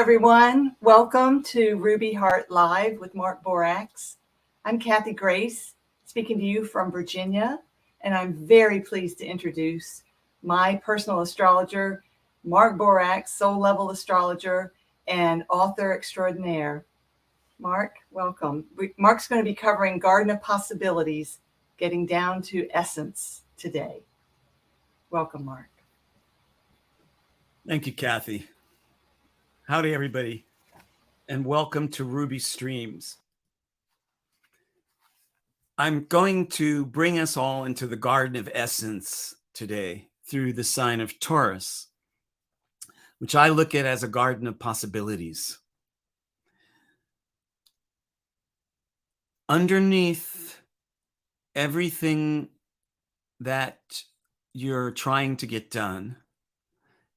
everyone. Welcome to Ruby Heart Live with Mark Borax. I'm Kathy Grace, speaking to you from Virginia, and I'm very pleased to introduce my personal astrologer, Mark Borax, Soul Level Astrologer and author extraordinaire. Mark, welcome. Mark's going to be covering Garden of Possibilities, getting down to essence today. Welcome, Mark. Thank you, Kathy. Howdy, everybody, and welcome to Ruby Streams. I'm going to bring us all into the Garden of Essence today through the sign of Taurus, which I look at as a garden of possibilities. Underneath everything that you're trying to get done,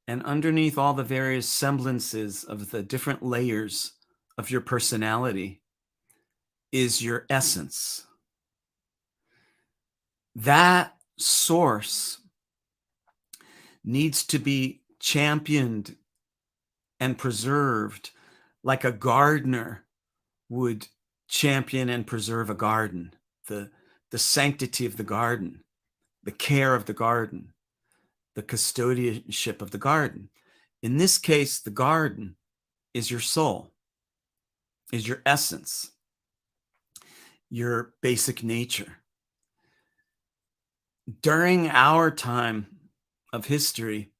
and underneath all the various semblances of the different layers of your personality, is your essence. That source needs to be championed and preserved like a gardener would champion and preserve a garden, the sanctity of the garden, the care of the garden, the custodianship of the garden. In this case, the garden is your soul, is your essence, your basic nature. During our time of history,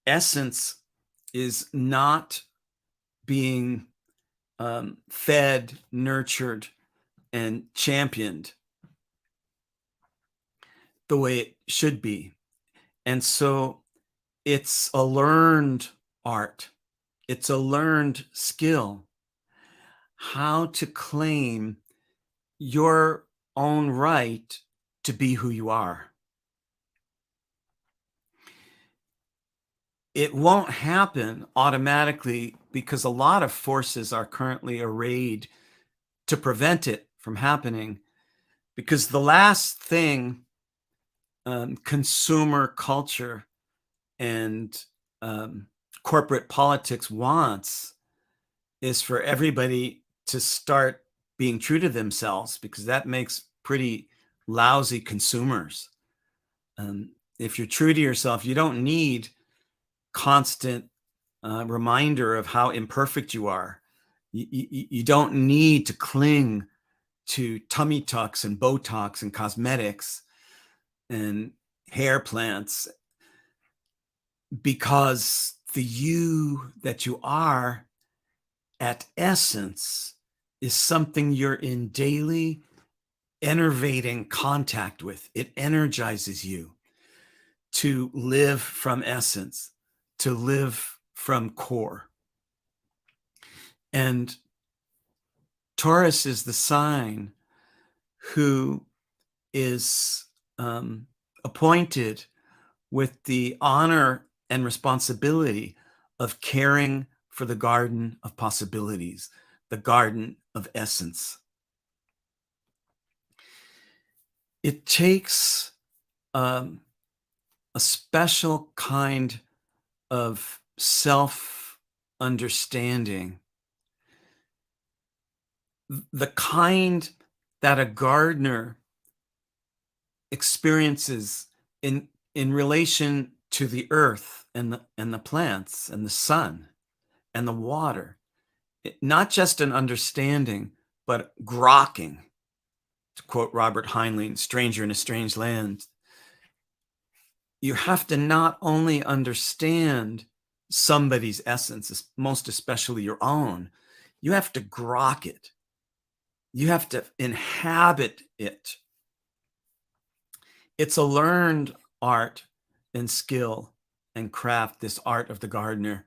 essence is not being fed, nurtured, and championed the way it should be. And so it's a learned art. It's a learned skill how to claim your own right to be who you are. It won't happen automatically because a lot of forces are currently arrayed to prevent it from happening. Because the last thing consumer culture and corporate politics wants is for everybody to start being true to themselves, because that makes pretty lousy consumers. If you're true to yourself, you don't need constant reminder of how imperfect you are. You don't need to cling to tummy tucks and Botox and cosmetics and hair plants, because the you that you are at essence is something you're in daily, enervating contact with. It energizes you to live from essence, to live from core. And Taurus is the sign who is appointed with the honor and responsibility of caring for the garden of possibilities, the garden of essence. It takes a special kind of self-understanding, the kind that a gardener experiences in relation to the earth and the plants and the sun and the water. Not just an understanding, but grokking, to quote Robert Heinlein, Stranger in a Strange Land. You have to not only understand somebody's essence, most especially your own, you have to grok it. You have to inhabit it. It's a learned art and skill and craft, this art of the gardener,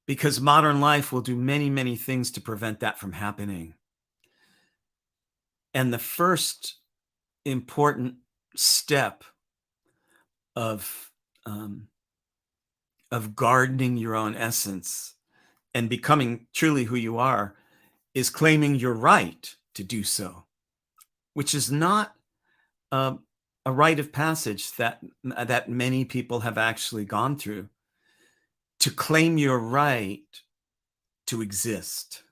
because modern life will do many, many things to prevent that from happening. And the first important step of gardening your own essence and becoming truly who you are is claiming your right to do so, which is not a rite of passage that many people have actually gone through. to claim your right to exist.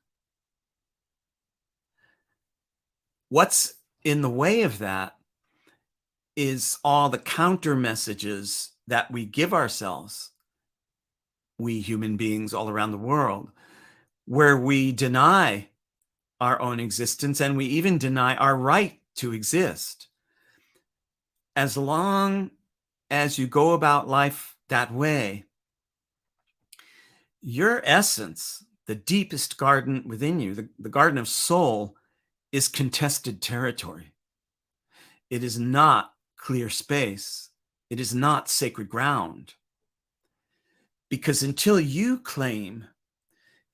What's in the way of that is all the counter messages that we give ourselves, we human beings all around the world, where we deny our own existence and we even deny our right to exist. As long as you go about life that way, your essence, the deepest garden within you, the garden of soul, is contested territory. It is not clear space. It is not sacred ground. Because until you claim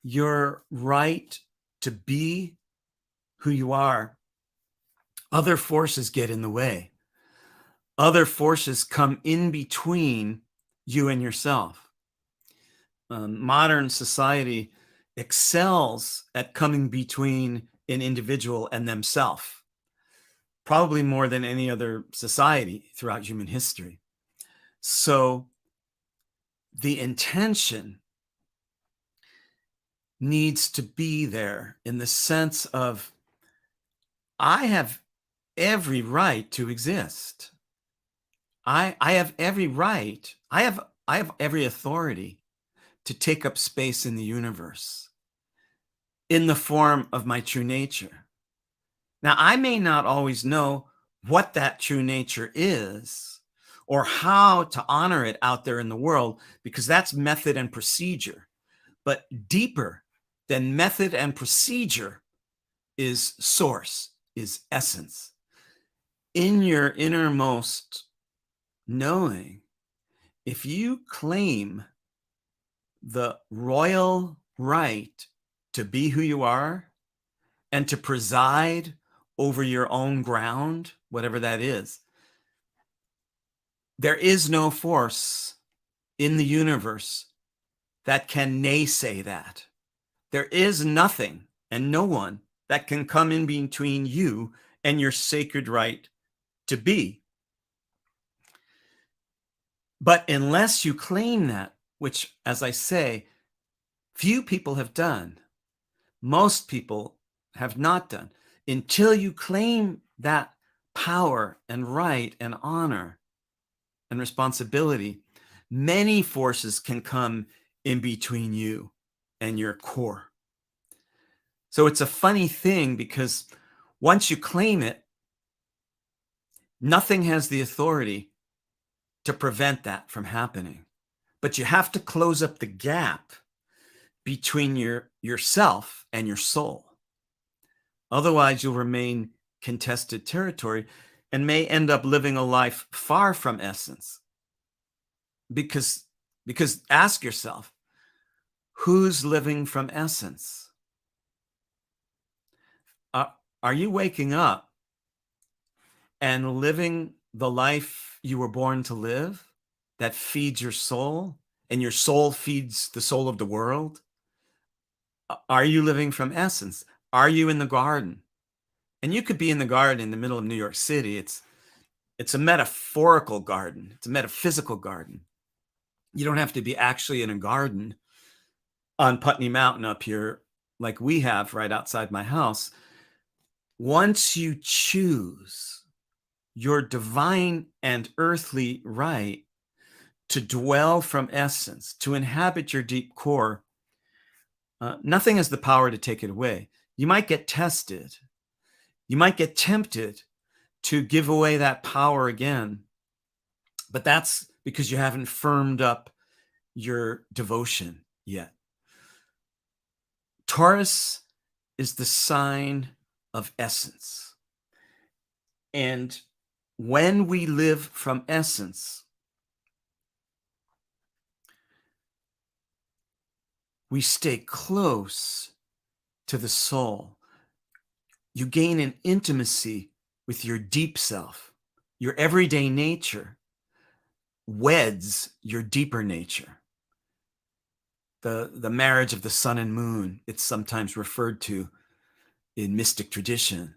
your right to be who you are, other forces get in the way. Other forces come in between you and yourself. Modern society excels at coming between an individual and themselves, probably more than any other society throughout human history. So the intention needs to be there in the sense of, I have every right to exist. I have every right. I have every authority to take up space in the universe in the form of my true nature. Now, I may not always know what that true nature is or how to honor it out there in the world, because that's method and procedure. But deeper than method and procedure is source, is essence. In your innermost knowing, if you claim the royal right to be who you are and to preside over your own ground, whatever that is, there is no force in the universe that can naysay that. There is nothing and no one that can come in between you and your sacred right to be. But unless you claim that, which, as I say, few people have done, most people have not done, until you claim that power and right and honor and responsibility, many forces can come in between you and your core. So it's a funny thing, because once you claim it, nothing has the authority to prevent that from happening. But you have to close up the gap between yourself and your soul. Otherwise, you'll remain contested territory and may end up living a life far from essence. Because ask yourself, who's living from essence? Are you waking up and living the life you were born to live that feeds your soul, and your soul feeds the soul of the world? Are you living from essence? Are you in the garden? And you could be in the garden in the middle of New York City. It's a metaphorical garden. It's a metaphysical garden. You don't have to be actually in a garden on Putney Mountain up here like we have right outside my house. Once you choose your divine and earthly right to dwell from essence, to inhabit your deep core, nothing has the power to take it away. You might get tested. You might get tempted to give away that power again, but that's because you haven't firmed up your devotion yet. Taurus is the sign of essence. And when we live from essence, we stay close to the soul. You gain an intimacy with your deep self. Your everyday nature weds your deeper nature. The marriage of the sun and moon, it's sometimes referred to in mystic tradition.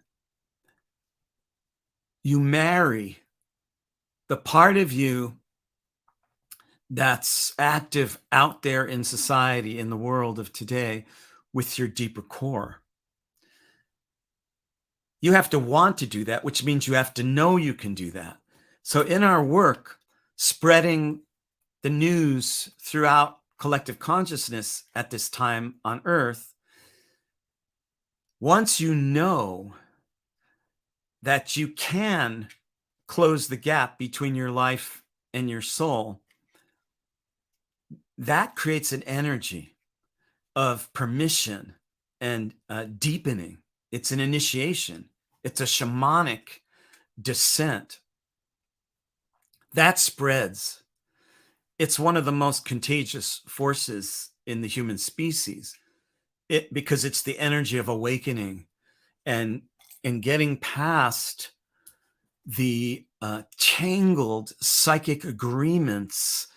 You marry the part of you that's active out there in society, in the world of today, with your deeper core. You have to want to do that, which means you have to know you can do that. So in our work, spreading the news throughout collective consciousness at this time on Earth, once you know that you can close the gap between your life and your soul, that creates an energy of permission and deepening. It's an initiation. It's a shamanic descent. That spreads. It's one of the most contagious forces in the human species, because it's the energy of awakening and getting past the tangled psychic agreements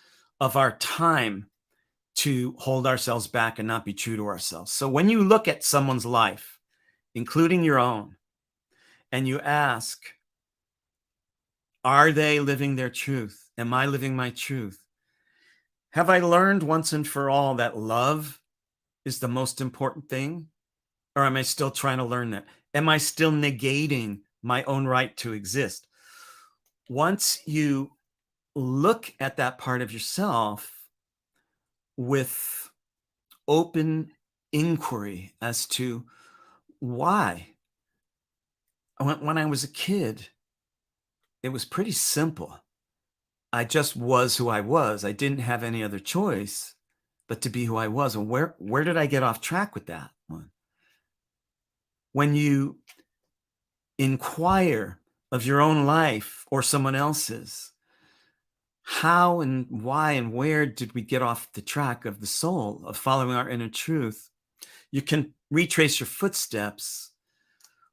of our time to hold ourselves back and not be true to ourselves. So when you look at someone's life, including your own, and you ask, are they living their truth? Am I living my truth? Have I learned once and for all that love is the most important thing? Or am I still trying to learn that? Am I still negating my own right to exist? Once you look at that part of yourself with open inquiry as to why. When I was a kid, it was pretty simple. I just was who I was. I didn't have any other choice but to be who I was. And where did I get off track with that one? When you inquire of your own life or someone else's, how and why and where did we get off the track of the soul, of following our inner truth? You can retrace your footsteps,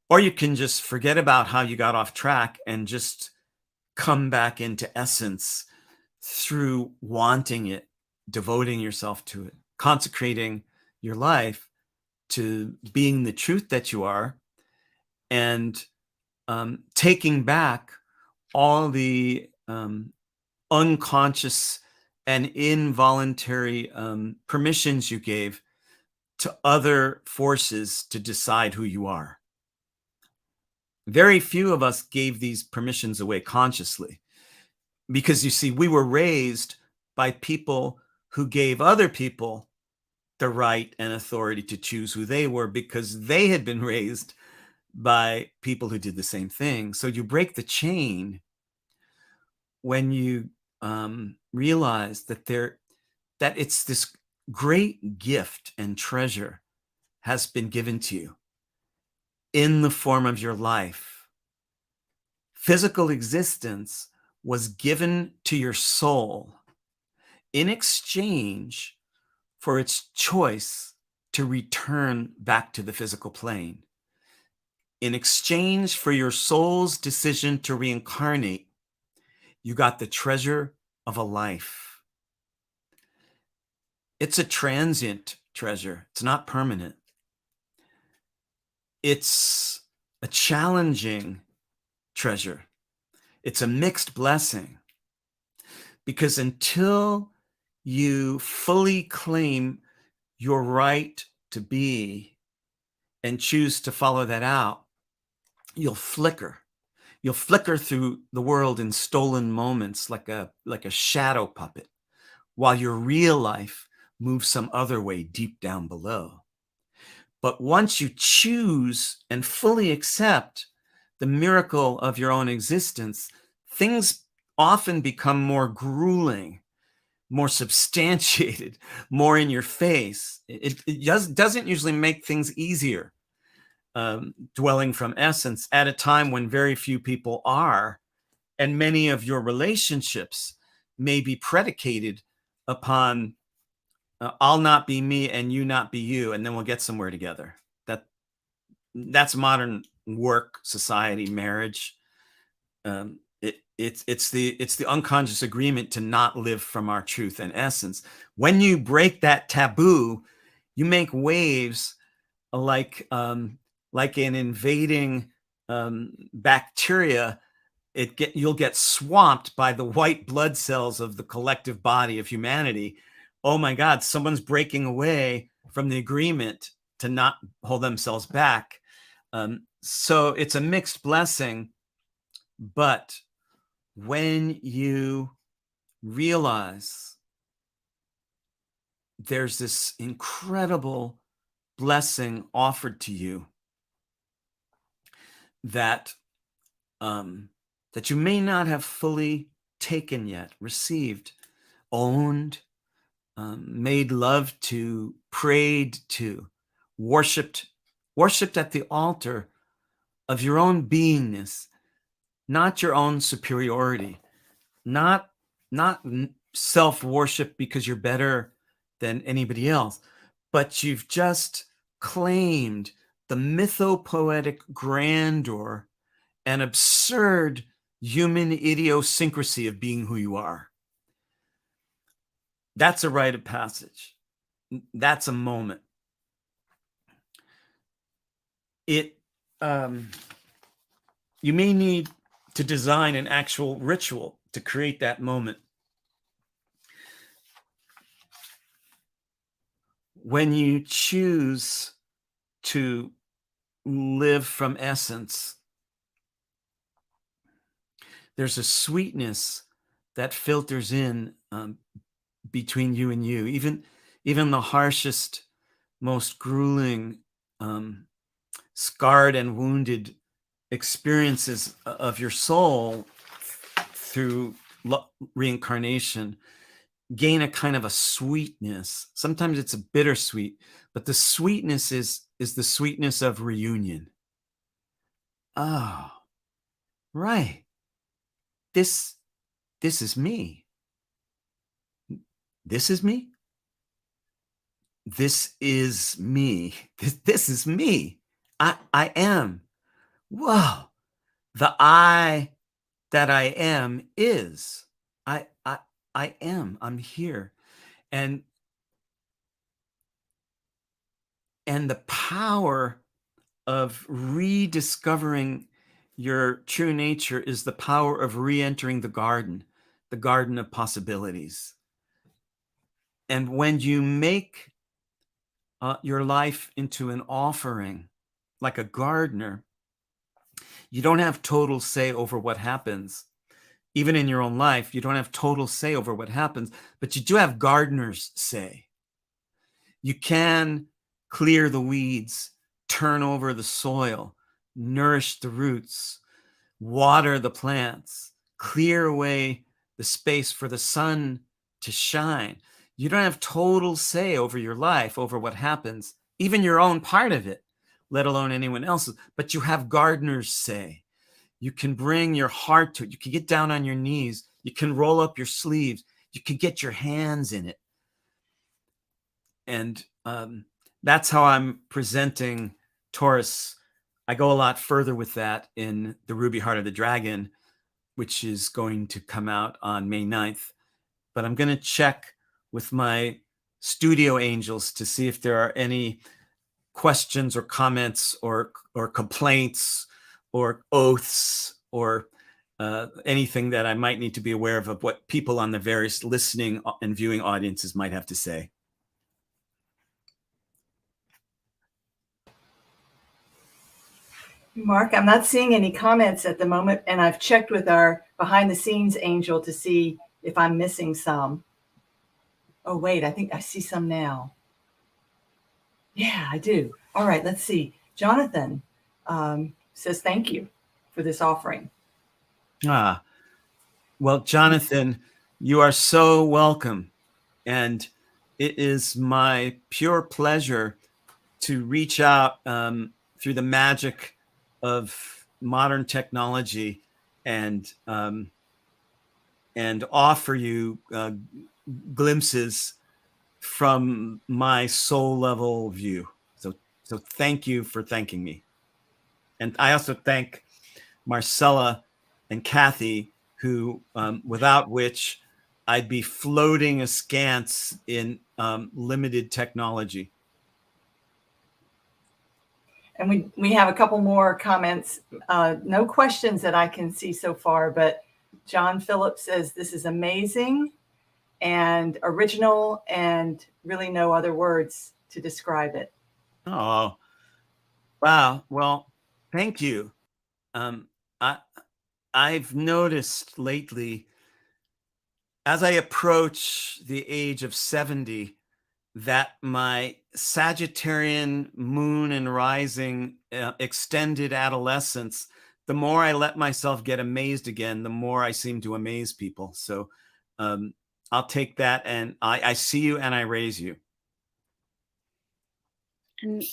or you can just forget about how you got off track and just come back into essence through wanting it, devoting yourself to it, consecrating your life to being the truth that you are, and taking back all the unconscious and involuntary permissions you gave to other forces to decide who you are. Very few of us gave these permissions away consciously, because you see, we were raised by people who gave other people the right and authority to choose who they were, because they had been raised by people who did the same thing. So you break the chain when you realize that it's this great gift and treasure has been given to you in the form of your life. Physical existence was given to your soul in exchange for its choice to return back to the physical plane. In exchange for your soul's decision to reincarnate, you got the treasure of a life. It's a transient treasure. It's not permanent. It's a challenging treasure. It's a mixed blessing, because until you fully claim your right to be and choose to follow that out, you'll flicker. You'll flicker through the world in stolen moments like a shadow puppet, while your real life moves some other way deep down below. But once you choose and fully accept the miracle of your own existence, things often become more grueling, more substantiated, more in your face. It doesn't usually make things easier, dwelling from essence at a time when very few people are, and many of your relationships may be predicated upon I'll not be me and you not be you, and then we'll get somewhere together. That's modern work, society, marriage. It's the unconscious agreement to not live from our truth and essence. When you break that taboo, you make waves like an invading bacteria you'll get swamped by the white blood cells of the collective body of humanity. Oh my God, someone's breaking away from the agreement to not hold themselves back. So it's a mixed blessing, but when you realize there's this incredible blessing offered to you that that you may not have fully taken yet, received, owned, made love to, prayed to, worshipped at the altar of your own beingness, not your own superiority, not self-worship because you're better than anybody else, but you've just claimed the mythopoetic grandeur and absurd human idiosyncrasy of being who you are. That's a rite of passage. That's a moment. You may need to design an actual ritual to create that moment. When you choose to live from essence, there's a sweetness that filters in between you and you. Even the harshest, most grueling, scarred and wounded experiences of your soul through reincarnation gain a kind of a sweetness. Sometimes it's a bittersweet, but the sweetness is the sweetness of reunion. Oh, right. This is me. This is me. This is me. This is me. I am. Whoa. The I that I am is. I am. I'm here. And the power of rediscovering your true nature is the power of re-entering the garden of possibilities. And when you make your life into an offering, like a gardener, you don't have total say over what happens. Even in your own life, you don't have total say over what happens, but you do have gardener's say. You can clear the weeds, turn over the soil, nourish the roots, water the plants, clear away the space for the sun to shine. You don't have total say over your life, over what happens, even your own part of it, let alone anyone else's, but you have gardener's say. You can bring your heart to it. You can get down on your knees. You can roll up your sleeves. You can get your hands in it. And that's how I'm presenting Taurus. I go a lot further with that in the Ruby Heart of the Dragon, which is going to come out on May 9th. But I'm going to check with my studio angels to see if there are any questions or comments or complaints or oaths or anything that I might need to be aware of what people on the various listening and viewing audiences might have to say. Mark, I'm not seeing any comments at the moment, and I've checked with our behind the scenes angel to see if I'm missing some. Oh, wait, I think I see some now. Yeah, I do. All right, let's see. Jonathan says thank you for this offering. Well, Jonathan, you are so welcome. And it is my pure pleasure to reach out through the magic of modern technology and offer you glimpses from my soul level view. So thank you for thanking me. And I also thank Marcella and Kathy, who without which I'd be floating askance in limited technology. And we have a couple more comments. No questions that I can see so far, but John Phillips says this is amazing and original and really no other words to describe it. Oh, wow. Well, thank you. I've noticed lately, as I approach the age of 70, that my Sagittarian moon and rising extended adolescence, the more I let myself get amazed again, the more I seem to amaze people. So I'll take that, and I see you and I raise you. And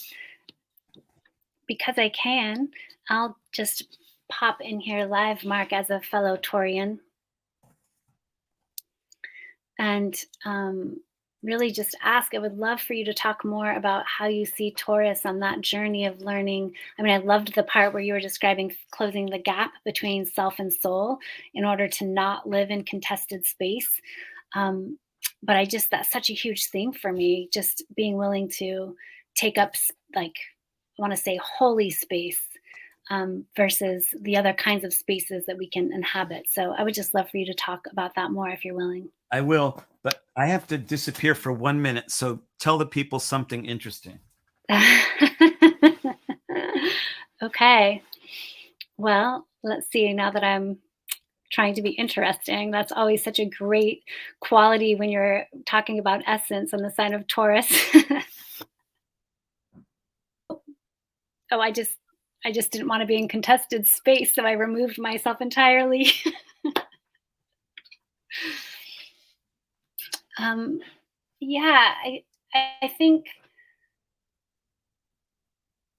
because I can, I'll just pop in here live, Mark, as a fellow Taurian. And really just ask, I would love for you to talk more about how you see Taurus on that journey of learning. I mean, I loved the part where you were describing closing the gap between self and soul in order to not live in contested space. But that's such a huge thing for me, just being willing to take up, like, I want to say holy space versus the other kinds of spaces that we can inhabit. So I would just love for you to talk about that more if you're willing. I will, but I have to disappear for 1 minute. So tell the people something interesting. Okay. Well, let's see. Now that I'm trying to be interesting, that's always such a great quality when you're talking about essence and the sign of Taurus. Oh, I just didn't want to be in contested space, so I removed myself entirely. Yeah, I think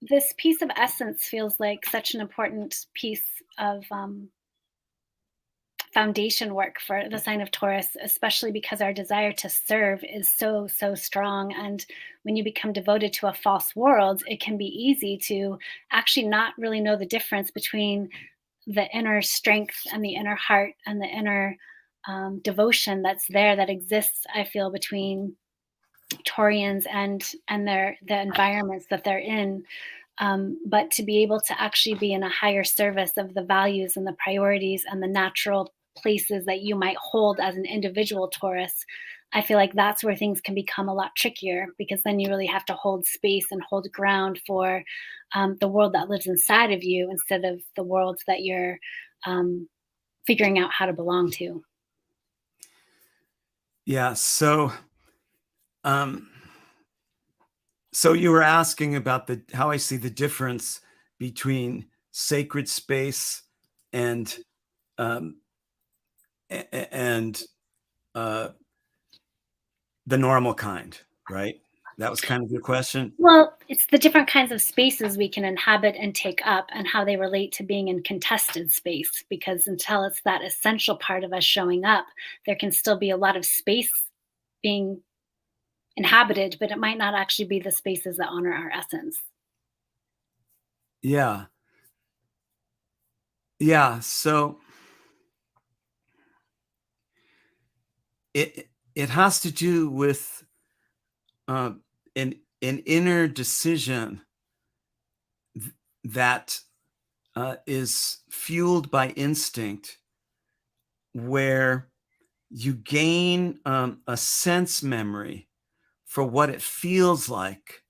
this piece of essence feels like such an important piece of foundation work for the sign of Taurus, especially because our desire to serve is so, so strong. And when you become devoted to a false world, it can be easy to actually not really know the difference between the inner strength and the inner heart and the inner devotion that's there, that exists, I feel, between Taurians and the environments that they're in. But to be able to actually be in a higher service of the values and the priorities and the natural places that you might hold as an individual Taurus, I feel like that's where things can become a lot trickier, because then you really have to hold space and hold ground for the world that lives inside of you instead of the world that you're figuring out how to belong to. Yeah. So you were asking about how I see the difference between sacred space and and the normal kind, right? That was kind of your question. Well, it's the different kinds of spaces we can inhabit and take up and how they relate to being in contested space, because until it's that essential part of us showing up, there can still be a lot of space being inhabited, but it might not actually be the spaces that honor our essence. Yeah. Yeah. So it has to do with an inner decision that is fueled by instinct, where you gain a sense memory for what it feels like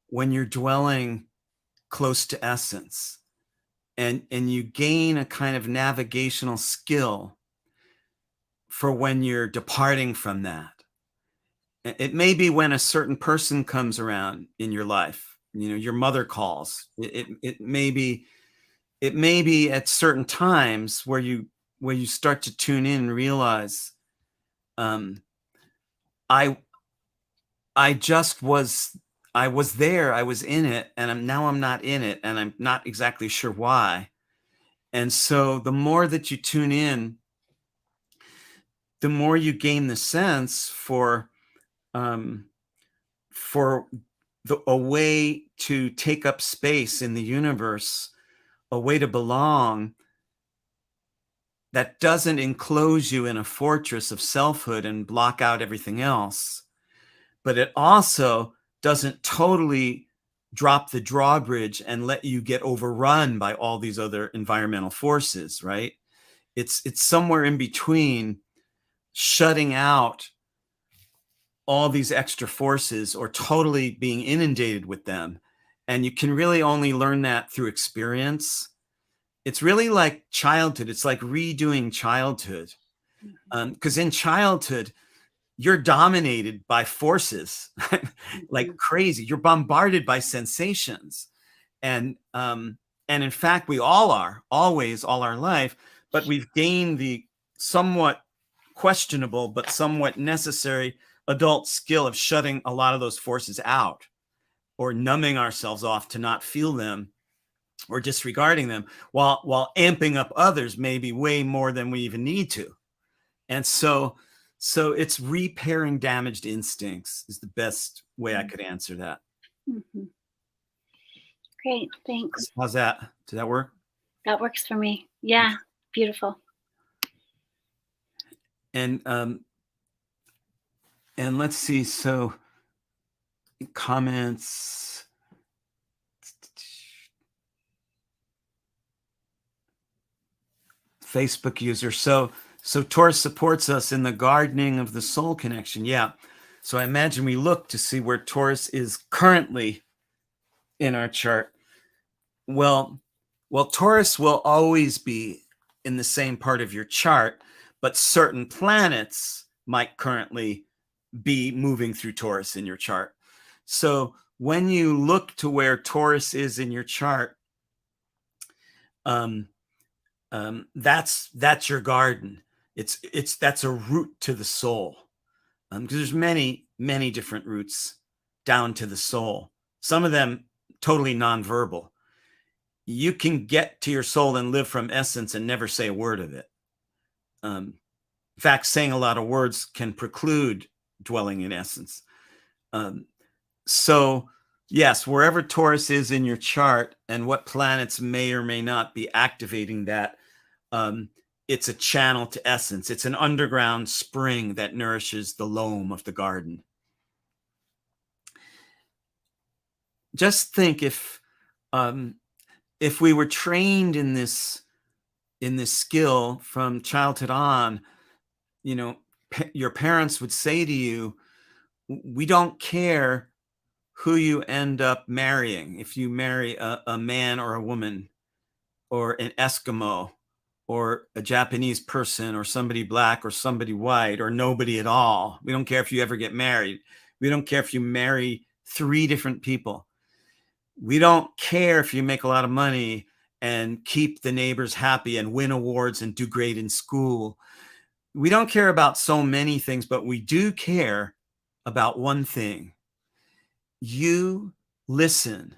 when you're dwelling close to essence, and you gain a kind of navigational skill for when you're departing from that. It may be when a certain person comes around in your life, your mother calls. It may be at certain times where you start to tune in and realize, I was there, I was in it, and I'm not in it, and I'm not exactly sure why. And so the more that you tune in, the more you gain the sense for a way to take up space in the universe, a way to belong that doesn't enclose you in a fortress of selfhood and block out everything else, but it also doesn't totally drop the drawbridge and let you get overrun by all these other environmental forces, right? It's somewhere in between shutting out all these extra forces or totally being inundated with them. And you can really only learn that through experience. It's really like childhood. It's like redoing childhood. Because in childhood, you're dominated by forces like crazy. You're bombarded by sensations. And in fact, we all are, always, all our life, but we've gained the somewhat questionable but somewhat necessary adult skill of shutting a lot of those forces out, or numbing ourselves off to not feel them, or disregarding them, while amping up others maybe way more than we even need to. And so it's repairing damaged instincts is the best way I could answer that. Mm-hmm. Great, thanks. How's that? Does that work? That works for me. Yeah, beautiful. And let's see. So comments. Facebook user. So Taurus supports us in the gardening of the soul connection. Yeah. So I imagine we look to see where Taurus is currently in our chart. Well, Taurus will always be in the same part of your chart, but certain planets might currently be moving through Taurus in your chart. So when you look to where Taurus is in your chart, that's your garden. That's a route to the soul, because there's many different routes down to the soul. Some of them totally nonverbal. You can get to your soul and live from essence and never say a word of it. In fact, saying a lot of words can preclude dwelling in essence. So yes, wherever Taurus is in your chart and what planets may or may not be activating that, it's a channel to essence. It's an underground spring that nourishes the loam of the garden. Just think if we were trained in this skill from childhood on, your parents would say to you, we don't care who you end up marrying. If you marry a man or a woman or an Eskimo or a Japanese person or somebody black or somebody white or nobody at all. We don't care if you ever get married. We don't care if you marry 3 different people. We don't care if you make a lot of money and keep the neighbors happy and win awards and do great in school. We don't care about so many things, but we do care about one thing. You listen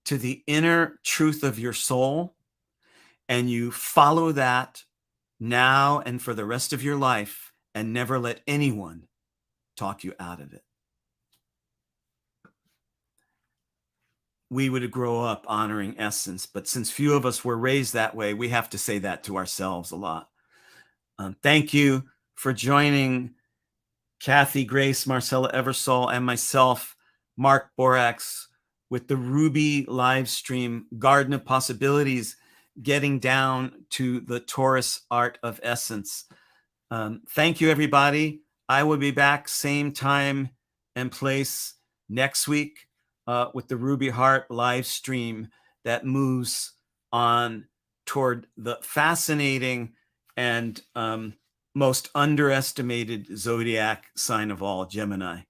to the inner truth of your soul, and you follow that now and for the rest of your life, and never let anyone talk you out of it. We would grow up honoring essence, but since few of us were raised that way, we have to say that to ourselves a lot. Thank you for joining Kathy, Grace, Marcella Eversole, and myself, Mark Borax, with the Ruby live stream, Garden of Possibilities, getting down to the Taurus art of essence. Thank you, everybody. I will be back same time and place next week with the Ruby Heart live stream that moves on toward the fascinating and most underestimated zodiac sign of all, Gemini.